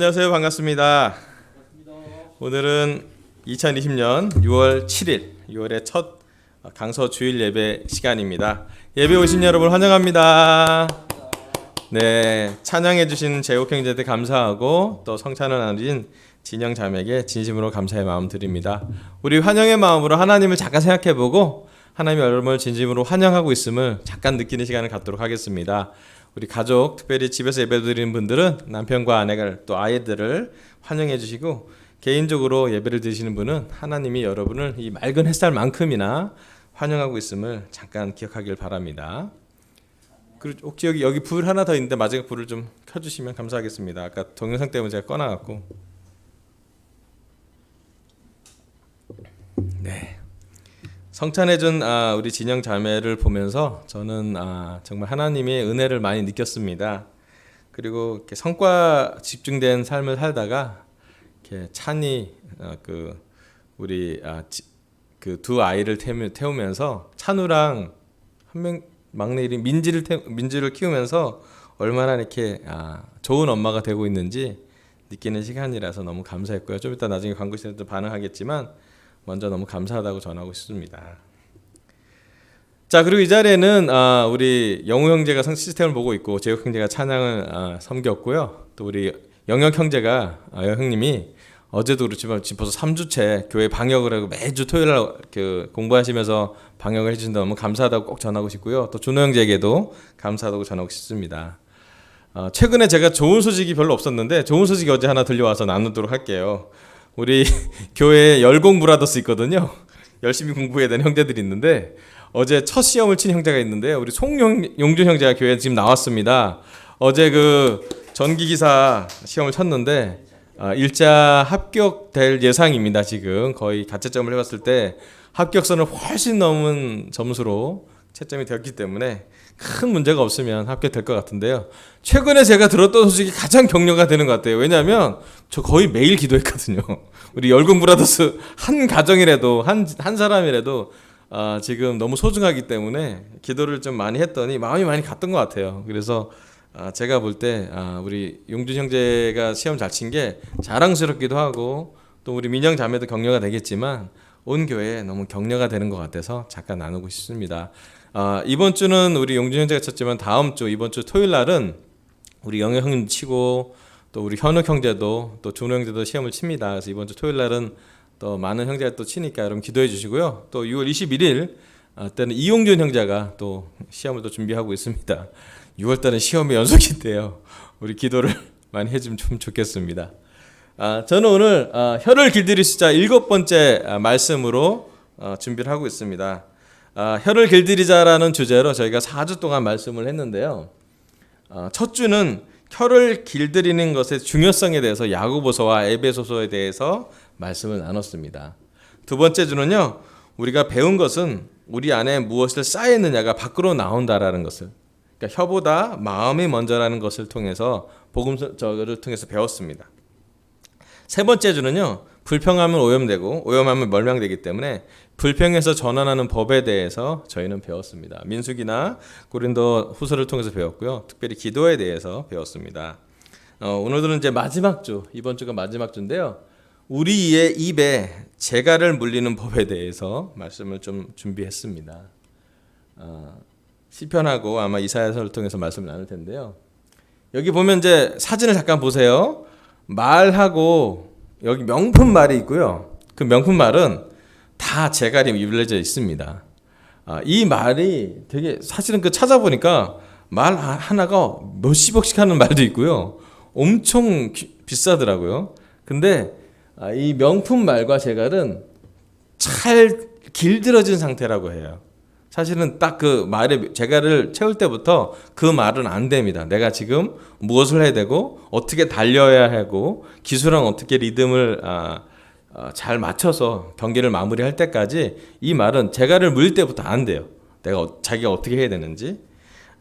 안녕하세요. 반갑습니다. 오늘은 2020년 6월 7일, 6월의 첫 강서 주일 예배 시간입니다. 예배 오신 여러분 환영합니다. 네, 찬양해 주신 제옥 형제한테 감사하고 또 성찬을 나누신 진영 자매에게 진심으로 감사의 마음 드립니다. 우리 환영의 마음으로 하나님을 잠깐 생각해 보고 하나님이 여러분을 진심으로 환영하고 있음을 잠깐 느끼는 시간을 갖도록 하겠습니다. 우리 가족, 특별히 집에서 예배드리는 분들은 남편과 아내가 또 아이들을 환영해 주시고, 개인적으로 예배를 드리시는 분은 하나님이 여러분을 이 맑은 햇살만큼이나 환영하고 있음을 잠깐 기억하길 바랍니다. 그리고 혹시 여기 불 하나 더 있는데 마지막 불을 좀 켜주시면 감사하겠습니다. 아까 동영상 때문에 제가 꺼놔갖고. 네. 성찬해준 우리 진영 자매를 보면서 저는 정말 하나님의 은혜를 많이 느꼈습니다. 그리고 이렇게 성과 집중된 삶을 살다가 이렇게 찬이 우리 그 두 아이를 태우면서 찬우랑 한 명 막내 이름 민지를 키우면서 얼마나 이렇게 좋은 엄마가 되고 있는지 느끼는 시간이라서 너무 감사했고요. 좀 이따 나중에 광고 시간에 반응하겠지만 먼저 너무 감사하다고 전하고 싶습니다. 자, 그리고 이 자리에는 우리 영우 형제가 시스템을 보고 있고 제옥 형제가 찬양을 섬겼고요. 또 우리 영혁 형제가 형님이 어제도 그렇지만 지금 벌써 3주째 교회 방역을 하고 매주 토요일날 공부하시면서 방역을 해주신다 너무 감사하다고 꼭 전하고 싶고요. 또 준호 형제에게도 감사하다고 전하고 싶습니다. 최근에 제가 좋은 소식이 별로 없었는데 좋은 소식이 어제 하나 들려와서 나누도록 할게요. 우리 교회에 열공 브라더스 있거든요. 열심히 공부해야 되는 형제들이 있는데 어제 첫 시험을 친 형제가 있는데 우리 송용준 형제가 교회에 지금 나왔습니다. 어제 그 전기기사 시험을 쳤는데 1차 합격될 예상입니다. 지금 거의 가채점을 해봤을 때 합격선을 훨씬 넘은 점수로 채점이 되었기 때문에 큰 문제가 없으면 합격될 것 같은데요. 최근에 제가 들었던 소식이 가장 격려가 되는 것 같아요. 왜냐하면 저 거의 매일 기도했거든요. 우리 열공 브라더스 한 가정이라도 한 사람이라도 지금 너무 소중하기 때문에 기도를 좀 많이 했더니 마음이 많이 갔던 것 같아요. 그래서 제가 볼 때 우리 용준 형제가 시험 잘 친 게 자랑스럽기도 하고 또 우리 민영 자매도 격려가 되겠지만 온 교회에 너무 격려가 되는 것 같아서 잠깐 나누고 싶습니다. 이번 주는 우리 용준 형제가 쳤지만 다음 주 이번 주 토요일 날은 우리 영혁 형님 치고 또 우리 현욱 형제도 또 준호 형제도 시험을 칩니다. 그래서 이번 주 토요일 날은 또 많은 형제가 또 치니까 여러분 기도해 주시고요. 또 6월 21일 때는 이용준 형제가 또 시험을 또 준비하고 있습니다. 6월 달은 시험이 연속인데요. 우리 기도를 많이 해주면 좀 좋겠습니다. 저는 오늘 혀를 길들이시자 7번째 말씀으로 준비를 하고 있습니다. 혀를 길들이자라는 주제로 저희가 4주 동안 말씀을 했는데요. 첫 주는 혀를 길들이는 것의 중요성에 대해서 야고보서와 에베소서에 대해서 말씀을 나눴습니다. 두 번째 주는요, 우리가 배운 것은 우리 안에 무엇을 쌓였느냐가 밖으로 나온다라는 것을, 그러니까 혀보다 마음이 먼저라는 것을 통해서 복음서를 통해서 배웠습니다. 세 번째 주는요, 불평하면 오염되고 오염하면 멸망되기 때문에 불평해서 전환하는 법에 대해서 저희는 배웠습니다. 민수기나 고린도 후서를 통해서 배웠고요. 특별히 기도에 대해서 배웠습니다. 오늘은 이제 마지막 주, 이번 주가 마지막 주인데요. 우리의 입에 재갈을 물리는 법에 대해서 말씀을 좀 준비했습니다. 시편하고 아마 이사야서를 통해서 말씀을 나눌 텐데요. 여기 보면 이제 사진을 잠깐 보세요. 말하고 여기 명품 말이 있고요. 그 명품 말은 다 재갈이 입을려져 있습니다. 이 말이 되게 사실은 찾아보니까 말 하나가 몇십억씩 하는 말도 있고요. 엄청 비싸더라고요. 근데 이 명품 말과 재갈은 잘 길들어진 상태라고 해요. 사실은 딱 그 말에 재갈을 채울 때부터 그 말은 안 됩니다. 내가 지금 무엇을 해야 되고 어떻게 달려야 하고 기수랑 어떻게 리듬을 잘 맞춰서 경기를 마무리할 때까지 이 말은 재갈을 물릴 때부터 안 돼요. 자기가 어떻게 해야 되는지.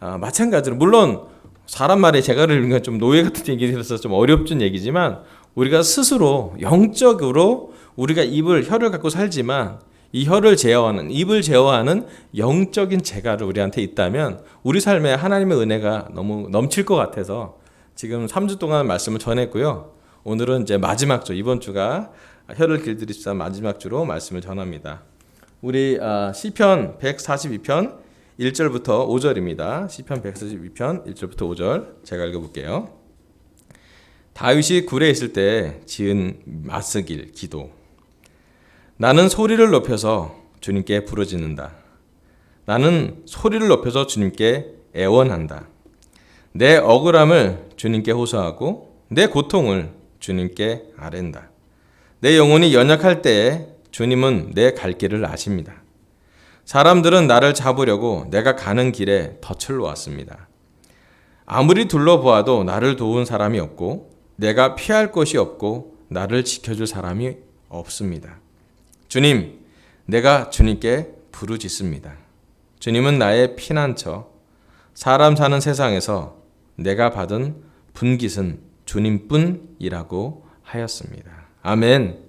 마찬가지로 물론 사람 말에 재갈을 물는 건 좀 노예 같은 얘기라서 좀 어렵진 얘기지만 우리가 스스로 영적으로 우리가 혀를 갖고 살지만 이 혀를 제어하는, 입을 제어하는 영적인 재갈이 우리한테 있다면 우리 삶에 하나님의 은혜가 너무 넘칠 것 같아서 지금 3주 동안 말씀을 전했고요. 오늘은 이제 마지막 주, 이번 주가 혀를 길들이시다 마지막 주로 말씀을 전합니다. 우리 시편 142편 1절부터 5절입니다. 시편 142편 1절부터 5절 제가 읽어볼게요. 다윗이 굴에 있을 때 지은 맞쓰길 기도. 나는 소리를 높여서 주님께 부르짖는다. 나는 소리를 높여서 주님께 애원한다. 내 억울함을 주님께 호소하고 내 고통을 주님께 아랜다. 내 영혼이 연약할 때에 주님은 내 갈 길을 아십니다. 사람들은 나를 잡으려고 내가 가는 길에 덫을 놓았습니다. 아무리 둘러보아도 나를 도운 사람이 없고 내가 피할 곳이 없고 나를 지켜줄 사람이 없습니다. 주님, 내가 주님께 부르짖습니다. 주님은 나의 피난처, 사람 사는 세상에서 내가 받은 분깃은 주님뿐이라고 하였습니다. 아멘.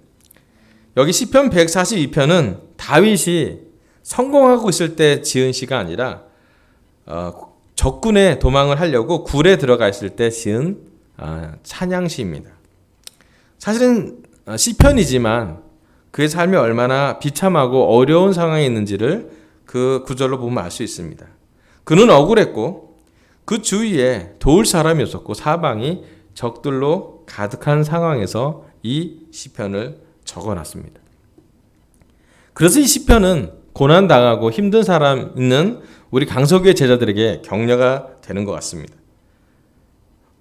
여기 시편 142편은 다윗이 성공하고 있을 때 지은 시가 아니라 적군에 도망을 하려고 굴에 들어가 있을 때 지은 찬양시입니다. 사실은 시편이지만 그의 삶이 얼마나 비참하고 어려운 상황에 있는지를 그 구절로 보면 알 수 있습니다. 그는 억울했고 그 주위에 도울 사람이 없었고 사방이 적들로 가득한 상황에서 이 시편을 적어놨습니다. 그래서 이 시편은 고난당하고 힘든 사람 있는 우리 강석유의 제자들에게 격려가 되는 것 같습니다.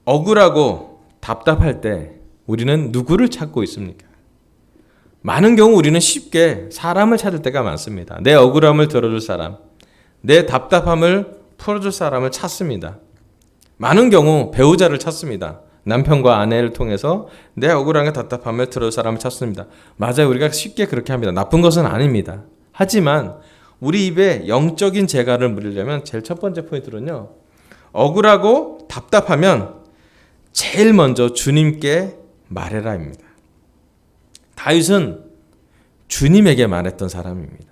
억울하고 답답할 때 우리는 누구를 찾고 있습니까? 많은 경우 우리는 쉽게 사람을 찾을 때가 많습니다. 내 억울함을 들어줄 사람, 내 답답함을 풀어줄 사람을 찾습니다. 많은 경우 배우자를 찾습니다. 남편과 아내를 통해서 내 억울함과 답답함을 들어줄 사람을 찾습니다. 맞아요. 우리가 쉽게 그렇게 합니다. 나쁜 것은 아닙니다. 하지만 우리 입에 영적인 재갈을 물으려면 제일 첫 번째 포인트는요. 억울하고 답답하면 제일 먼저 주님께 말해라입니다. 다윗은 주님에게 말했던 사람입니다.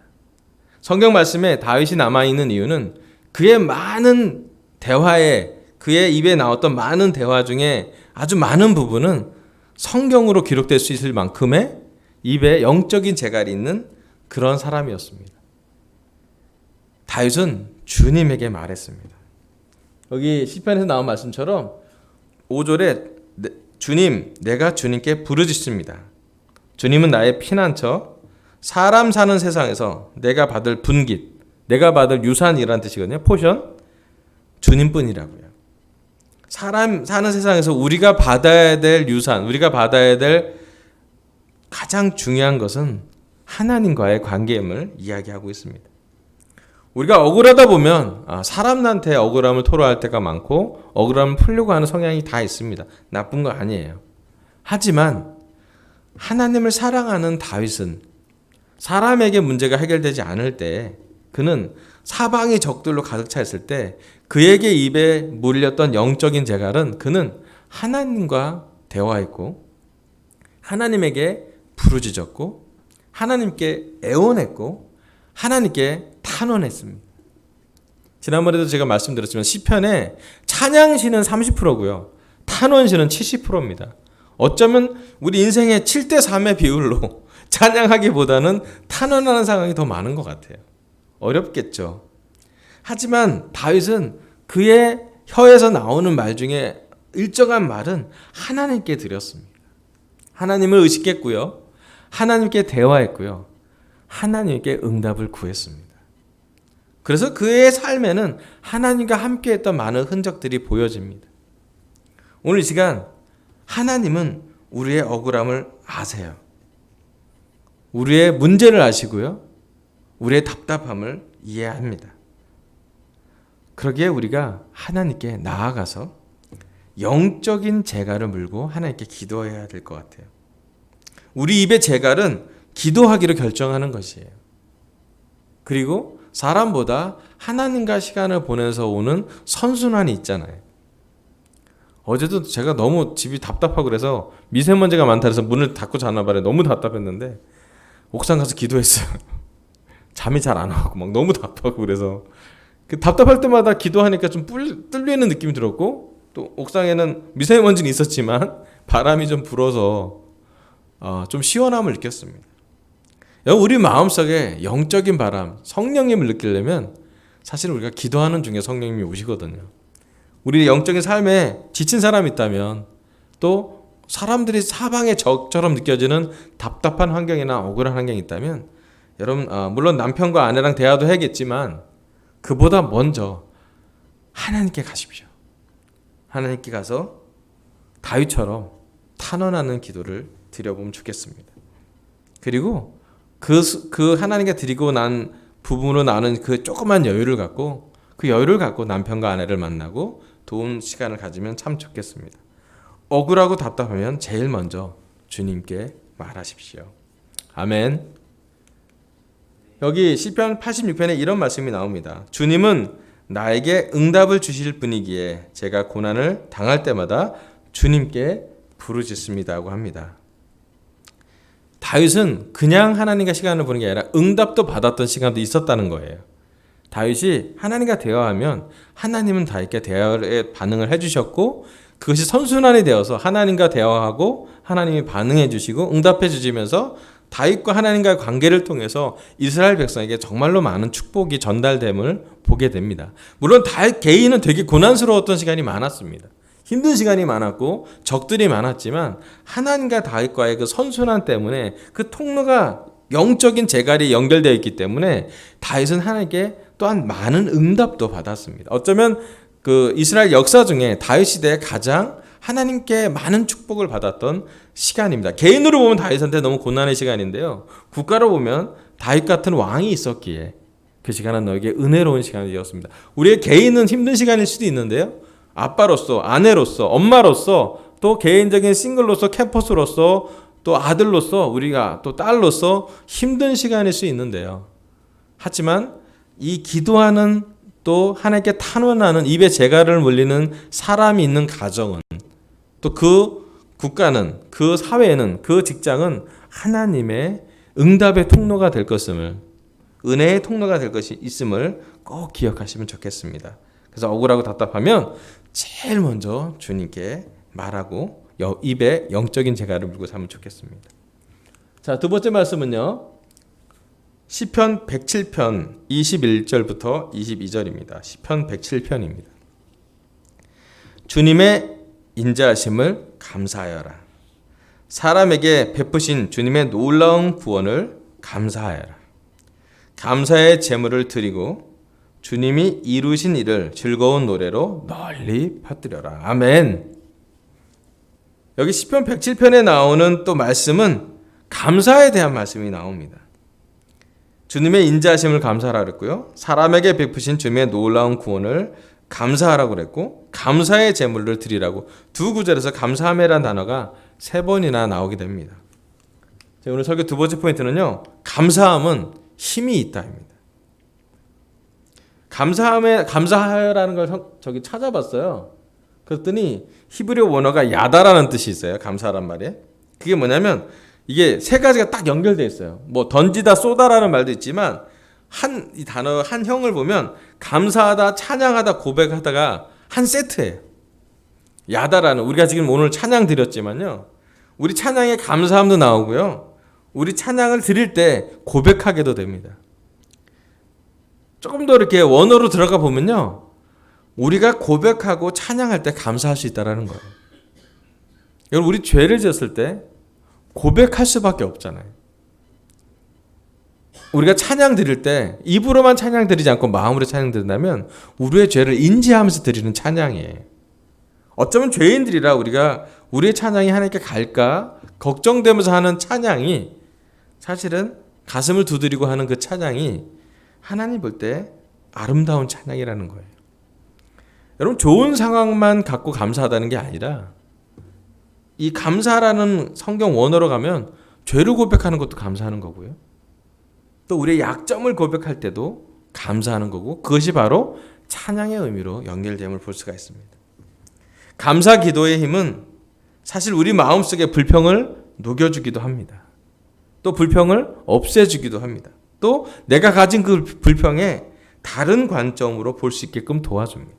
성경 말씀에 다윗이 남아있는 이유는 그의 많은 대화에 그의 입에 나왔던 많은 대화 중에 아주 많은 부분은 성경으로 기록될 수 있을 만큼의 입에 영적인 재갈이 있는 그런 사람이었습니다. 다윗은 주님에게 말했습니다. 여기 시편에서 나온 말씀처럼 5절에 주님, 내가 주님께 부르짖습니다. 주님은 나의 피난처, 사람 사는 세상에서 내가 받을 분깃, 내가 받을 유산이라는 뜻이거든요. 포션, 주님뿐이라고요. 사람 사는 세상에서 우리가 받아야 될 유산, 우리가 받아야 될 가장 중요한 것은 하나님과의 관계임을 이야기하고 있습니다. 우리가 억울하다 보면 사람한테 억울함을 토로할 때가 많고 억울함을 풀려고 하는 성향이 다 있습니다. 나쁜 거 아니에요. 하지만 하나님을 사랑하는 다윗은 사람에게 문제가 해결되지 않을 때 그는 사방이 적들로 가득 차 있을 때 그에게 입에 물렸던 영적인 재갈은 그는 하나님과 대화했고 하나님에게 부르짖었고 하나님께 애원했고 하나님께 탄원했습니다. 지난번에도 제가 말씀드렸지만 시편에 찬양시는 30%고요. 탄원시는 70%입니다. 어쩌면 우리 인생의 7대3의 비율로 찬양하기보다는 탄원하는 상황이 더 많은 것 같아요. 어렵겠죠. 하지만 다윗은 그의 혀에서 나오는 말 중에 일정한 말은 하나님께 드렸습니다. 하나님을 의식했고요. 하나님께 대화했고요. 하나님께 응답을 구했습니다. 그래서 그의 삶에는 하나님과 함께했던 많은 흔적들이 보여집니다. 오늘 이 시간 하나님은 우리의 억울함을 아세요. 우리의 문제를 아시고요. 우리의 답답함을 이해합니다. 그러기에 우리가 하나님께 나아가서 영적인 재갈을 물고 하나님께 기도해야 될 것 같아요. 우리 입의 재갈은 기도하기로 결정하는 것이에요. 그리고 사람보다 하나님과 시간을 보내서 오는 선순환이 있잖아요. 어제도 제가 너무 집이 답답하고 그래서 미세먼지가 많다 해서 문을 닫고 잤나 봐요. 너무 답답했는데 옥상 가서 기도했어요. 잠이 잘 안 오고 막 너무 답답하고 그래서 답답할 때마다 기도하니까 좀 뚫리는 느낌이 들었고 또 옥상에는 미세먼지는 있었지만 바람이 좀 불어서 좀 시원함을 느꼈습니다. 여러분, 우리 마음속에 영적인 바람, 성령님을 느끼려면 사실 우리가 기도하는 중에 성령님이 오시거든요. 우리 영적인 삶에 지친 사람이 있다면, 또 사람들이 사방의 적처럼 느껴지는 답답한 환경이나 억울한 환경이 있다면, 여러분, 물론 남편과 아내랑 대화도 해야겠지만 그보다 먼저 하나님께 가십시오. 하나님께 가서 다윗처럼 탄원하는 기도를 드려보면 좋겠습니다. 그리고 그 하나님께 드리고 난 부부로 나는 그 조그만 여유를 갖고, 그 여유를 갖고 남편과 아내를 만나고 좋은 시간을 가지면 참 좋겠습니다. 억울하고 답답하면 제일 먼저 주님께 말하십시오. 아멘. 여기 시편 86편에 이런 말씀이 나옵니다. 주님은 나에게 응답을 주실 분이기에 제가 고난을 당할 때마다 주님께 부르짖습니다고 합니다. 다윗은 그냥 하나님과 시간을 보는 게 아니라 응답도 받았던 시간도 있었다는 거예요. 다윗이 하나님과 대화하면 하나님은 다윗께 대화에 반응을 해주셨고, 그것이 선순환이 되어서 하나님과 대화하고 하나님이 반응해 주시고 응답해 주시면서 다윗과 하나님과의 관계를 통해서 이스라엘 백성에게 정말로 많은 축복이 전달됨을 보게 됩니다. 물론 다윗 개인은 되게 고난스러웠던 시간이 많았습니다. 힘든 시간이 많았고 적들이 많았지만 하나님과 다윗과의 그 선순환 때문에 그 통로가 영적인 재갈이 연결되어 있기 때문에 다윗은 하나님께 또한 많은 응답도 받았습니다. 어쩌면 그 이스라엘 역사 중에 다윗 시대에 가장 하나님께 많은 축복을 받았던 시간입니다. 개인으로 보면 다윗한테 너무 고난의 시간인데요, 국가로 보면 다윗 같은 왕이 있었기에 그 시간은 너에게 은혜로운 시간이 되었습니다. 우리의 개인은 힘든 시간일 수도 있는데요, 아빠로서, 아내로서, 엄마로서, 또 개인적인 싱글로서, 캠퍼스로서, 또 아들로서, 우리가 또 딸로서 힘든 시간일 수 있는데요, 하지만 이 기도하는, 또 하나님께 탄원하는, 입에 재갈을 물리는 사람이 있는 가정은, 또 그 국가는, 그 사회는, 그 직장은 하나님의 응답의 통로가 될 것임을, 은혜의 통로가 될 것이 있음을 꼭 기억하시면 좋겠습니다. 그래서 억울하고 답답하면 제일 먼저 주님께 말하고 입에 영적인 재갈을 물고 살면 좋겠습니다. 자, 두 번째 말씀은요, 시편 107편 21절부터 22절입니다. 시편 107편입니다. 주님의 인자하심을 감사하여라. 사람에게 베푸신 주님의 놀라운 구원을 감사하여라. 감사의 제물을 드리고 주님이 이루신 일을 즐거운 노래로 널리 퍼뜨려라. 아멘. 여기 시편 107편에 나오는 또 말씀은 감사에 대한 말씀이 나옵니다. 주님의 인자하심을 감사하라 그랬고요, 사람에게 베푸신 주님의 놀라운 구원을 감사하라고 그랬고, 감사의 제물을 드리라고 두 구절에서 감사함이라는 단어가 세 번이나 나오게 됩니다. 오늘 설교 두 번째 포인트는요, 감사함은 힘이 있다입니다. 감사하라는 걸 저기 찾아봤어요. 그랬더니 히브리어 원어가 야다라는 뜻이 있어요. 감사란 말에. 그게 뭐냐면 이게 세 가지가 딱 연결되어 있어요. 뭐 던지다, 쏘다라는 말도 있지만 이 단어 한 형을 보면 감사하다, 찬양하다, 고백하다가 한 세트예요. 야다라는, 우리가 지금 오늘 찬양 드렸지만요, 우리 찬양에 감사함도 나오고요, 우리 찬양을 드릴 때 고백하게도 됩니다. 조금 더 이렇게 원어로 들어가 보면요, 우리가 고백하고 찬양할 때 감사할 수 있다는 거예요. 여러분, 우리 죄를 지었을 때 고백할 수밖에 없잖아요. 우리가 찬양 드릴 때 입으로만 찬양 드리지 않고 마음으로 찬양 드린다면 우리의 죄를 인지하면서 드리는 찬양이에요. 어쩌면 죄인들이라 우리가 우리의 찬양이 하나님께 갈까 걱정되면서 하는 찬양이, 사실은 가슴을 두드리고 하는 그 찬양이 하나님 볼 때 아름다운 찬양이라는 거예요. 여러분, 좋은 상황만 갖고 감사하다는 게 아니라 이 감사라는 성경 원어로 가면 죄를 고백하는 것도 감사하는 거고요, 또 우리의 약점을 고백할 때도 감사하는 거고, 그것이 바로 찬양의 의미로 연결됨을 볼 수가 있습니다. 감사 기도의 힘은 사실 우리 마음속에 불평을 녹여주기도 합니다. 또 불평을 없애주기도 합니다. 또 내가 가진 그 불평에 다른 관점으로 볼 수 있게끔 도와줍니다.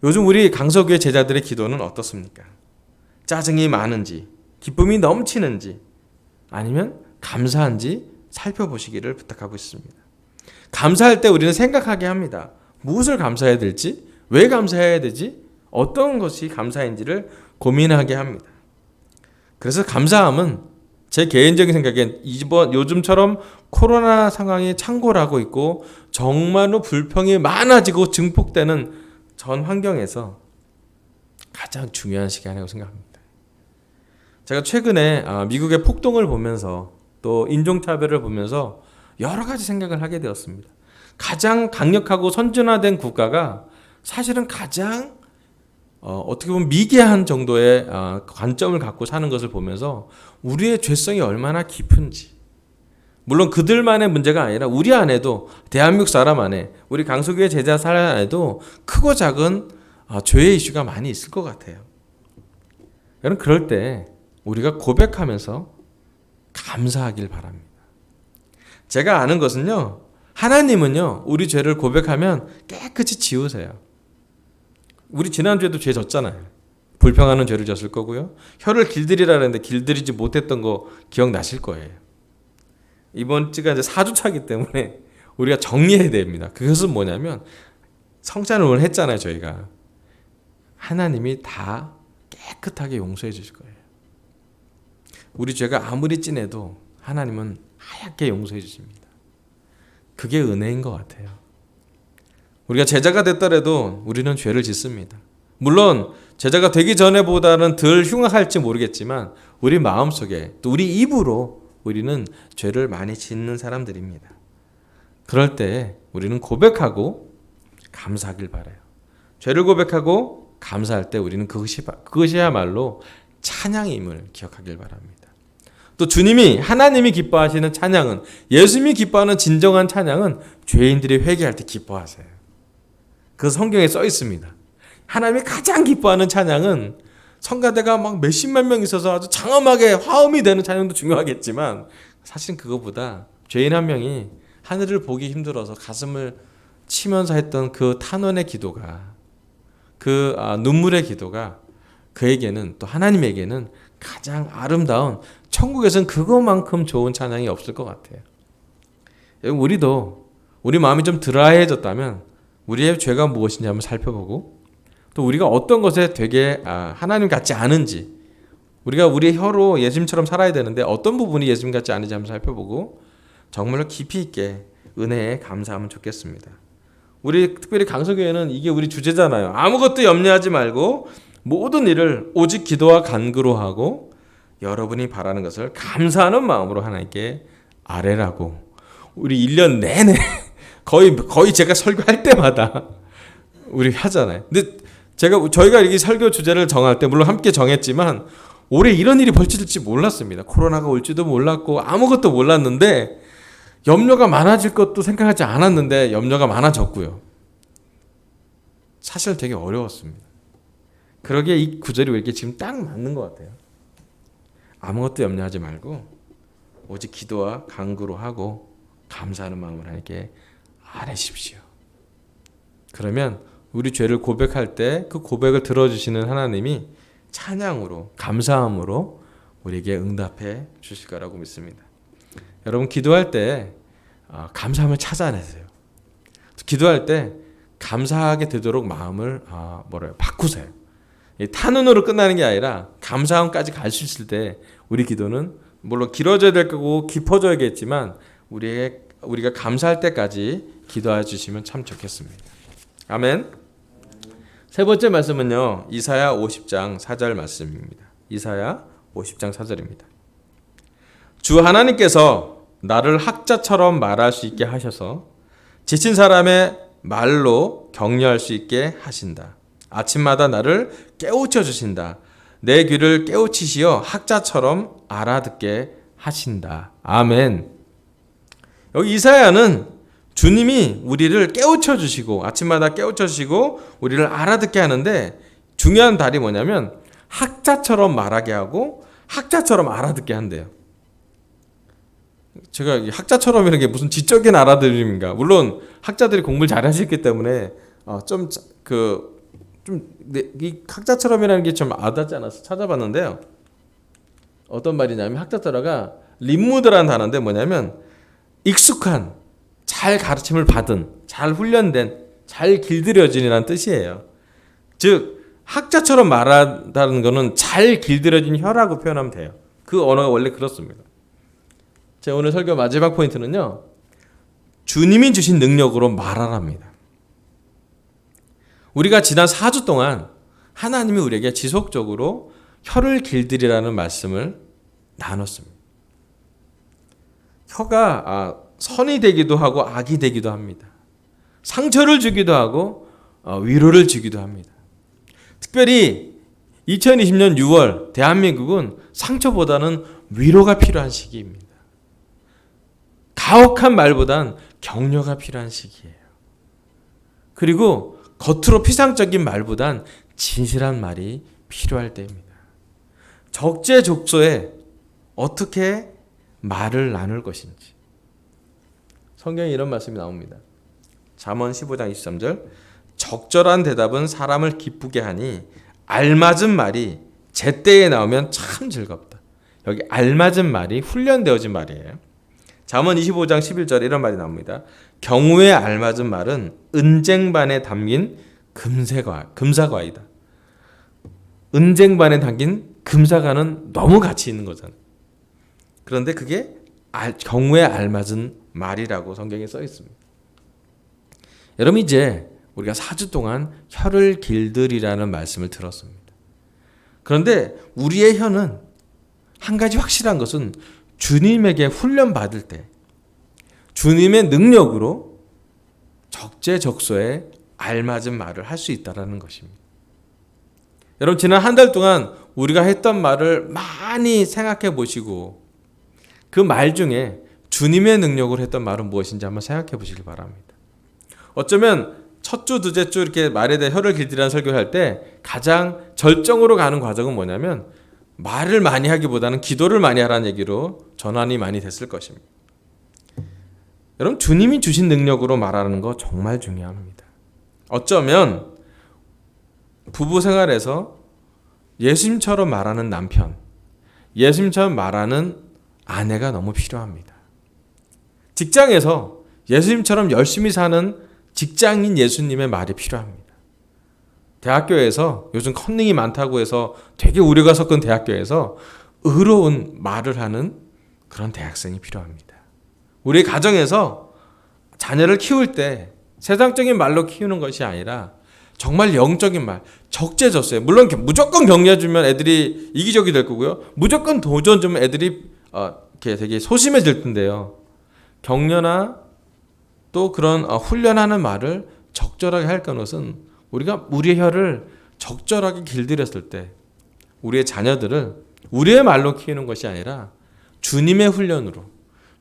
요즘 우리 강서교회 제자들의 기도는 어떻습니까? 짜증이 많은지, 기쁨이 넘치는지, 아니면 감사한지 살펴보시기를 부탁하고 있습니다. 감사할 때 우리는 생각하게 합니다. 무엇을 감사해야 될지, 왜 감사해야 되지, 어떤 것이 감사인지를 고민하게 합니다. 그래서 감사함은 제 개인적인 생각엔 요즘처럼 코로나 상황이 창궐하고 있고 정말로 불평이 많아지고 증폭되는 전 환경에서 가장 중요한 시간이라고 생각합니다. 제가 최근에 미국의 폭동을 보면서 또 인종차별을 보면서 여러 가지 생각을 하게 되었습니다. 가장 강력하고 선진화된 국가가 사실은 가장 어떻게 보면 미개한 정도의 관점을 갖고 사는 것을 보면서 우리의 죄성이 얼마나 깊은지, 물론 그들만의 문제가 아니라 우리 안에도, 대한민국 사람 안에, 우리 강석유의 제자 사람 안에도 크고 작은 죄의 이슈가 많이 있을 것 같아요. 여러분, 그럴 때 우리가 고백하면서 감사하길 바랍니다. 제가 아는 것은요, 하나님은요 우리 죄를 고백하면 깨끗이 지우세요. 우리 지난주에도 죄 졌잖아요. 불평하는 죄를 졌을 거고요. 혀를 길들이라 했는데 길들이지 못했던 거 기억나실 거예요. 이번 주가 이제 4주차이기 때문에 우리가 정리해야 됩니다. 그것은 뭐냐면 성찬을 오늘 했잖아요. 저희가 하나님이 다 깨끗하게 용서해 주실 거예요. 우리 죄가 아무리 진해도 하나님은 하얗게 용서해 주십니다. 그게 은혜인 것 같아요. 우리가 제자가 됐더라도 우리는 죄를 짓습니다. 물론 제자가 되기 전에보다는 덜 흉악할지 모르겠지만 우리 마음속에 또 우리 입으로 우리는 죄를 많이 짓는 사람들입니다. 그럴 때 우리는 고백하고 감사하길 바라요. 죄를 고백하고 감사할 때 우리는 그것이야말로 찬양임을 기억하길 바랍니다. 또 주님이, 하나님이 기뻐하시는 찬양은, 예수님이 기뻐하는 진정한 찬양은 죄인들이 회개할 때 기뻐하세요. 그 성경에 써 있습니다. 하나님이 가장 기뻐하는 찬양은 성가대가 막 몇십만 명 있어서 아주 장엄하게 화음이 되는 찬양도 중요하겠지만 사실은 그거보다 죄인 한 명이 하늘을 보기 힘들어서 가슴을 치면서 했던 그 탄원의 기도가, 그 눈물의 기도가 그에게는, 또 하나님에게는 가장 아름다운, 천국에서는 그것만큼 좋은 찬양이 없을 것 같아요. 우리도 우리 마음이 좀 드라이해졌다면 우리의 죄가 무엇인지 한번 살펴보고, 또 우리가 어떤 것에 되게 하나님 같지 않은지, 우리가 우리의 혀로 예수님처럼 살아야 되는데 어떤 부분이 예수님 같지 않은지 한번 살펴보고 정말로 깊이 있게 은혜에 감사하면 좋겠습니다. 우리 특별히 강서교회는 이게 우리 주제잖아요. 아무것도 염려하지 말고 모든 일을 오직 기도와 간구로 하고 여러분이 바라는 것을 감사하는 마음으로 하나님께 아뢰라고, 우리 1년 내내 거의 제가 설교할 때마다 우리 하잖아요. 근데 저희가 이렇게 설교 주제를 정할 때 물론 함께 정했지만 올해 이런 일이 벌어질지 몰랐습니다. 코로나가 올지도 몰랐고 아무것도 몰랐는데 염려가 많아질 것도 생각하지 않았는데 염려가 많아졌고요. 사실 되게 어려웠습니다. 그러기에 이 구절이 왜 이렇게 지금 딱 맞는 것 같아요. 아무것도 염려하지 말고 오직 기도와 간구로 하고 감사하는 마음을 하나님께 아뢰십시오. 그러면 우리 죄를 고백할 때 그 고백을 들어주시는 하나님이 찬양으로, 감사함으로 우리에게 응답해 주실 거라고 믿습니다. 여러분, 기도할 때 감사함을 찾아내세요. 기도할 때 감사하게 되도록 마음을 바꾸세요. 탄원으로 끝나는 게 아니라 감사함까지 갈 수 있을 때 우리 기도는 물론 길어져야 될 거고 깊어져야겠지만 우리가 감사할 때까지 기도해 주시면 참 좋겠습니다. 아멘. 세 번째 말씀은요, 이사야 50장 4절 말씀입니다. 이사야 50장 4절입니다. 주 하나님께서 나를 학자처럼 말할 수 있게 하셔서 지친 사람의 말로 격려할 수 있게 하신다. 아침마다 나를 깨우쳐 주신다. 내 귀를 깨우치시어 학자처럼 알아듣게 하신다. 아멘. 여기 이사야는 주님이 우리를 깨우쳐 주시고 아침마다 깨우쳐 주시고 우리를 알아듣게 하는데 중요한 달이 뭐냐면 학자처럼 말하게 하고 학자처럼 알아듣게 한대요. 제가 학자처럼이라는 게 무슨 지적인 알아들음인가? 물론 학자들이 공부를 잘 하셨기 때문에 좀 이 학자처럼이라는 게 좀 와닿지 않아서 찾아봤는데요. 어떤 말이냐면 학자처럼가 림무드라는 단어인데 뭐냐면 익숙한, 잘 가르침을 받은, 잘 훈련된, 잘 길들여진이라는 뜻이에요. 즉 학자처럼 말한다는 거는 잘 길들여진 혀라고 표현하면 돼요. 그 언어가 원래 그렇습니다. 제 오늘 설교 마지막 포인트는요. 주님이 주신 능력으로 말하랍니다. 우리가 지난 4주 동안 하나님이 우리에게 지속적으로 혀를 길들이라는 말씀을 나눴습니다. 혀가 선이 되기도 하고 악이 되기도 합니다. 상처를 주기도 하고 위로를 주기도 합니다. 특별히 2020년 6월 대한민국은 상처보다는 위로가 필요한 시기입니다. 가혹한 말보단 격려가 필요한 시기예요. 그리고 겉으로 피상적인 말보단 진실한 말이 필요할 때입니다. 적재적소에 어떻게 말을 나눌 것인지. 성경에 이런 말씀이 나옵니다. 잠언 15장 23절 적절한 대답은 사람을 기쁘게 하니 알맞은 말이 제때에 나오면 참 즐겁다. 여기 알맞은 말이 훈련되어진 말이에요. 잠언 25장 11절에 이런 말이 나옵니다. 경우에 알맞은 말은 은쟁반에 담긴 금사과이다. 은쟁반에 담긴 금사과는 너무 가치 있는 거잖아요. 그런데 그게 경우에 알맞은 말이라고 성경에 써 있습니다. 여러분 이제 우리가 4주 동안 혀를 길들이라는 말씀을 들었습니다. 그런데 우리의 혀는 한 가지 확실한 것은 주님에게 훈련받을 때 주님의 능력으로 적재적소에 알맞은 말을 할 수 있다는 것입니다. 여러분 지난 한 달 동안 우리가 했던 말을 많이 생각해 보시고 그 말 중에 주님의 능력으로 했던 말은 무엇인지 한번 생각해 보시기 바랍니다. 어쩌면 첫 주, 두째 주 이렇게 말에 대해 혀를 길들이라는 설교를 할 때 가장 절정으로 가는 과정은 뭐냐면 말을 많이 하기보다는 기도를 많이 하라는 얘기로 전환이 많이 됐을 것입니다. 여러분 주님이 주신 능력으로 말하는 거 정말 중요합니다. 어쩌면 부부 생활에서 예수님처럼 말하는 남편, 예수님처럼 말하는 아내가 너무 필요합니다. 직장에서 예수님처럼 열심히 사는 직장인 예수님의 말이 필요합니다. 대학교에서 요즘 컨닝이 많다고 해서 되게 우려가 섞은 대학교에서 의로운 말을 하는 그런 대학생이 필요합니다. 우리 가정에서 자녀를 키울 때 세상적인 말로 키우는 것이 아니라 정말 영적인 말, 적재적소에 물론 무조건 격려해주면 애들이 이기적이 될 거고요. 무조건 도전 주면 애들이 이렇게 되게 소심해질 텐데요. 격려나 또 그런 훈련하는 말을 적절하게 할 것은 우리가 우리의 혀를 적절하게 길들였을 때 우리의 자녀들을 우리의 말로 키우는 것이 아니라 주님의 훈련으로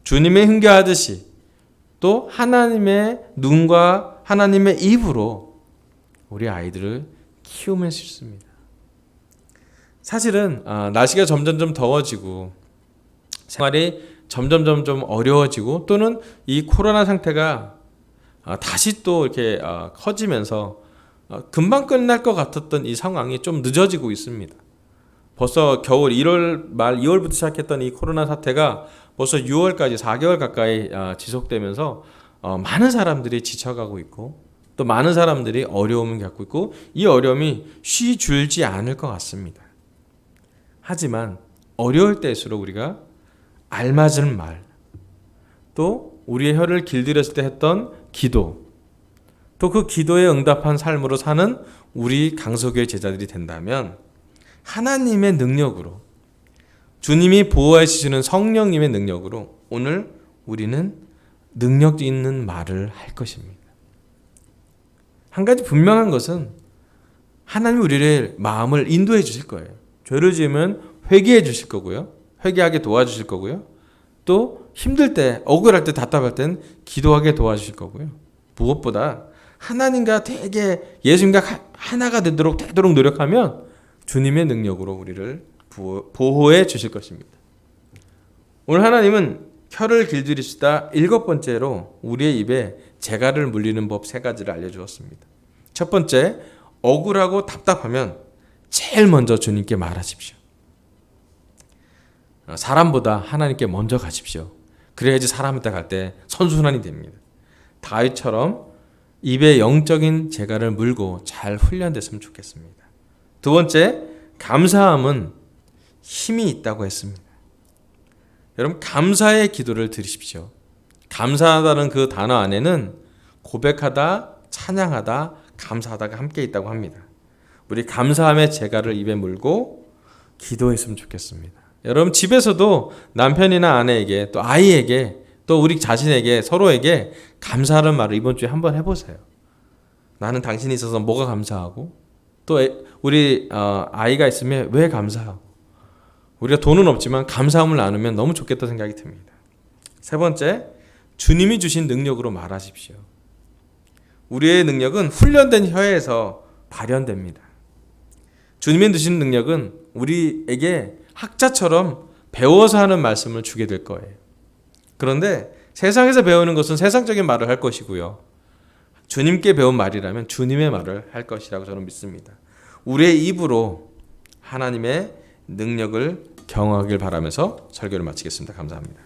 주님의 흥겨하듯이 또 하나님의 눈과 하나님의 입으로 우리 아이들을 키우면 쉽습니다. 사실은 날씨가 점점 더워지고 생활이 점점 어려워지고 또는 이 코로나 상태가 다시 또 이렇게 커지면서 금방 끝날 것 같았던 이 상황이 좀 늦어지고 있습니다. 벌써 겨울 1월 말 2월부터 시작했던 이 코로나 사태가 벌써 6월까지 4개월 가까이 지속되면서 많은 사람들이 지쳐가고 있고 또 많은 사람들이 어려움을 겪고 있고 이 어려움이 쉬 줄지 않을 것 같습니다. 하지만 어려울 때일수록 우리가 알맞은 말, 또 우리의 혀를 길들였을 때 했던 기도, 또 그 기도에 응답한 삶으로 사는 우리 강서교회 제자들이 된다면 하나님의 능력으로 주님이 보호해 주시는 성령님의 능력으로 오늘 우리는 능력 있는 말을 할 것입니다. 한 가지 분명한 것은 하나님이 우리의 마음을 인도해 주실 거예요. 죄를 지으면 회개해 주실 거고요. 회개하게 도와주실 거고요. 또 힘들 때, 억울할 때, 답답할 땐 기도하게 도와주실 거고요. 무엇보다 하나님과 되게 예수님과 하나가 되도록 노력하면 주님의 능력으로 우리를 보호해 주실 것입니다. 오늘 하나님은 혀를 길들이시다 7번째로 우리의 입에 재갈을 물리는 법 3가지를 알려주었습니다. 첫 번째, 억울하고 답답하면 제일 먼저 주님께 말하십시오. 사람보다 하나님께 먼저 가십시오. 그래야지 사람한테 갈 때 선순환이 됩니다. 다윗처럼 입에 영적인 재갈을 물고 잘 훈련됐으면 좋겠습니다. 두 번째, 감사함은 힘이 있다고 했습니다. 여러분, 감사의 기도를 드리십시오. 감사하다는 그 단어 안에는 고백하다, 찬양하다, 감사하다가 함께 있다고 합니다. 우리 감사함의 재갈을 입에 물고 기도했으면 좋겠습니다. 여러분, 집에서도 남편이나 아내에게 또 아이에게 또 우리 자신에게 서로에게 감사하는 말을 이번 주에 한번 해보세요. 나는 당신이 있어서 뭐가 감사하고 또 우리 아이가 있으면 왜 감사하고 우리가 돈은 없지만 감사함을 나누면 너무 좋겠다 생각이 듭니다. 세 번째, 주님이 주신 능력으로 말하십시오. 우리의 능력은 훈련된 혀에서 발현됩니다. 주님이 주신 능력은 우리에게 학자처럼 배워서 하는 말씀을 주게 될 거예요. 그런데 세상에서 배우는 것은 세상적인 말을 할 것이고요. 주님께 배운 말이라면 주님의 말을 할 것이라고 저는 믿습니다. 우리의 입으로 하나님의 능력을 경험하길 바라면서 설교를 마치겠습니다. 감사합니다.